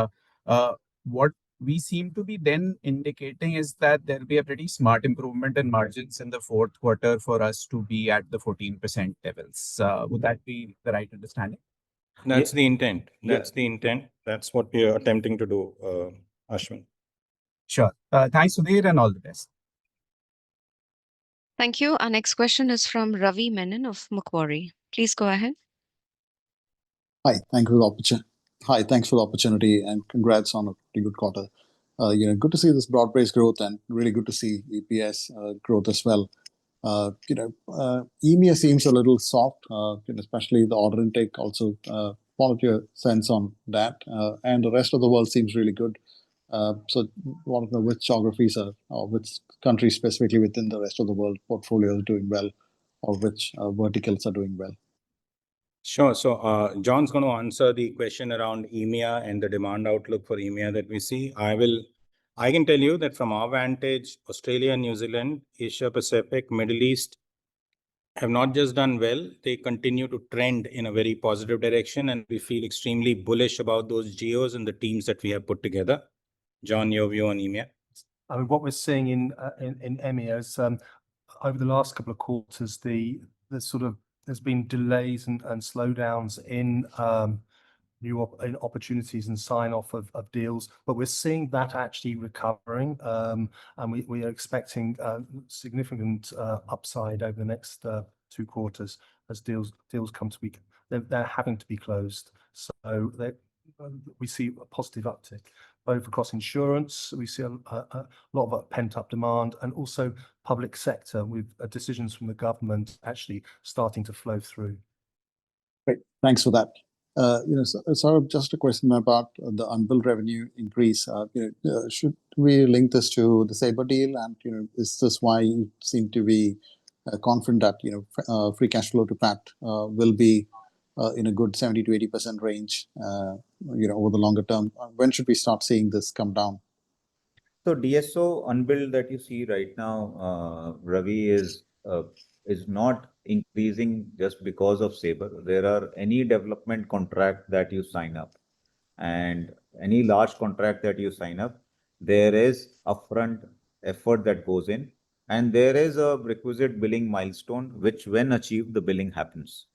Speaker 16: what we seem to be then indicating is that there'll be a pretty smart improvement in margins in the fourth quarter for us to be at the 14% levels. Would that be the right understanding?
Speaker 6: That's the intent. That's the intent. That's what we are attempting to do, Ashwin.
Speaker 16: Sure. Thanks, Sudhir, and all the best.
Speaker 1: Thank you. Our next question is from Ravi Menon of Macquarie. Please go ahead.
Speaker 17: Hi, thank you for the opportunity. Hi, thanks for the opportunity and congrats on a pretty good quarter. Good to see this broad-based growth and really good to see EPS growth as well. EMEA seems a little soft, especially the order intake also. Wanted your sense on that. And the rest of the world seems really good. So want to know which geographies or which countries specifically within the rest of the world portfolio is doing well, or which verticals are doing well.
Speaker 6: Sure. So John's going to answer the question around EMEA and the demand outlook for EMEA that we see. I can tell you that from our vantage, Australia, New Zealand, Asia Pacific, Middle East have not just done well, they continue to trend in a very positive direction, and we feel extremely bullish about those geos and the teams that we have put together. John, your view on EMEA?
Speaker 4: I mean, what we're seeing in EMEA is over the last couple of quarters, there's been delays and slowdowns in new opportunities and sign off of deals, but we're seeing that actually recovering, and we are expecting significant upside over the next 2 quarters as deals come to be they're having to be closed. So we see a positive uptick both across insurance. We see a lot of pent-up demand, and also public sector with decisions from the government actually starting to flow through.
Speaker 17: Great, thanks for that. Sort of just a question about the unbilled revenue increase. Should we link this to the Sabre deal? And is this why you seem to be confident that free cash flow to PAT will be in a good 70 to 80% range over the longer term? When should we start seeing this come down?
Speaker 5: So DSO unbilled that you see right now, Ravi, is not increasing just because of Sabre. There are any development contract that you sign up and any large contract that you sign up, there is upfront effort that goes in, and there is a requisite billing milestone, which when achieved, the billing happens.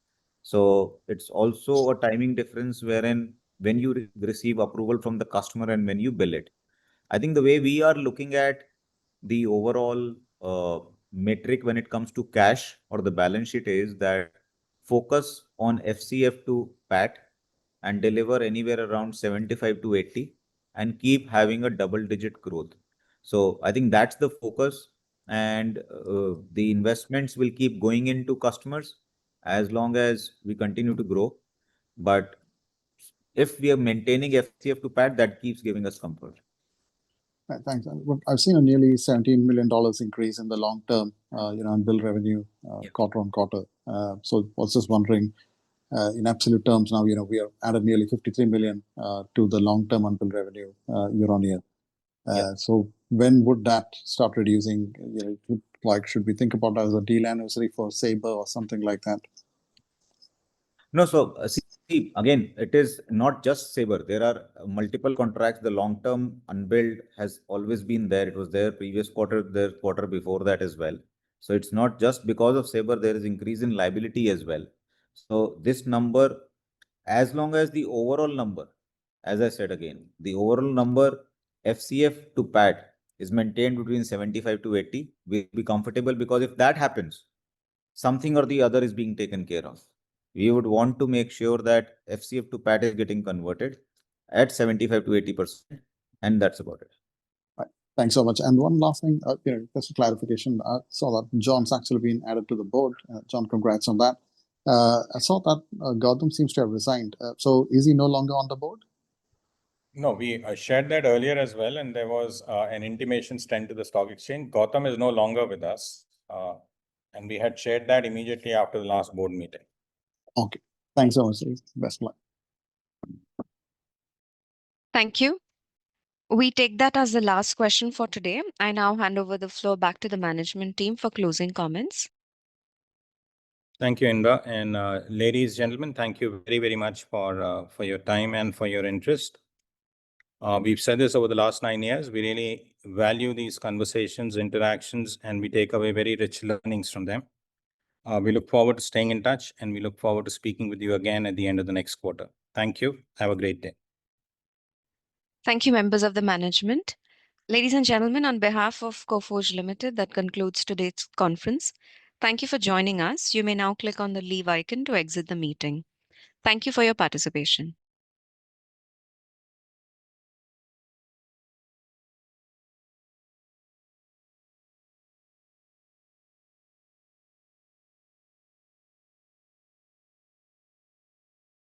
Speaker 5: So it's also a timing difference wherein when you receive approval from the customer and when you bill it. I think the way we are looking at the overall metric when it comes to cash or the balance sheet is that focus on FCF to PAT and deliver anywhere around 75 to 80 and keep having a double-digit growth. So I think that's the focus, and the investments will keep going into customers as long as we continue to grow. But if we are maintaining FCF to PAT, that keeps giving us comfort.
Speaker 17: Right, thanks. I've seen a nearly $17 million increase in the long term, unbilled revenue quarter on quarter. So I was just wondering, in absolute terms now, we are added nearly 53 million to the long-term unbilled revenue year on year. So when would that start reducing? Like, should we think about it as a deal anniversary for Sabre or something like that?
Speaker 5: No, so see, again, it is not just Sabre. There are multiple contracts. The long-term unbilled has always been there. It was there previous quarter, the quarter before that as well. So it's not just because of Sabre, there is increase in liability as well. So this number, as long as the overall number, as I said again, the overall number FCF to PAT is maintained between 75 to 80, we'll be comfortable, because if that happens, something or the other is being taken care of. We would want to make sure that FCF to PAT is getting converted at 75 to 80%, and that's about it.
Speaker 17: Right. Thanks so much. And one last thing, just a clarification. I saw that John's actually been added to the board. John, congrats on that. I saw that Gautam seems to have resigned. So is he no longer on the board?
Speaker 6: No, we shared that earlier as well, and there was an intimation sent to the stock exchange. Gautam is no longer with us, and we had shared that immediately after the last board meeting.
Speaker 17: Okay. Thanks so much. Best luck.
Speaker 1: Thank you. We take that as the last question for today. I now hand over the floor back to the management team for closing comments.
Speaker 6: Thank you, Inba. And ladies, gentlemen, thank you very, very much for your time and for your interest. We've said this over the last 9 years. We really value these conversations, interactions, and we take away very rich learnings from them. We look forward to staying in touch, and we look forward to speaking with you again at the end of the next quarter. Thank you. Have a great day.
Speaker 1: Thank you, members of the management. Ladies and gentlemen, on behalf of Coforge Limited, that concludes today's conference. Thank you for joining us. You may now click on the leave icon to exit the meeting. Thank you for your participation.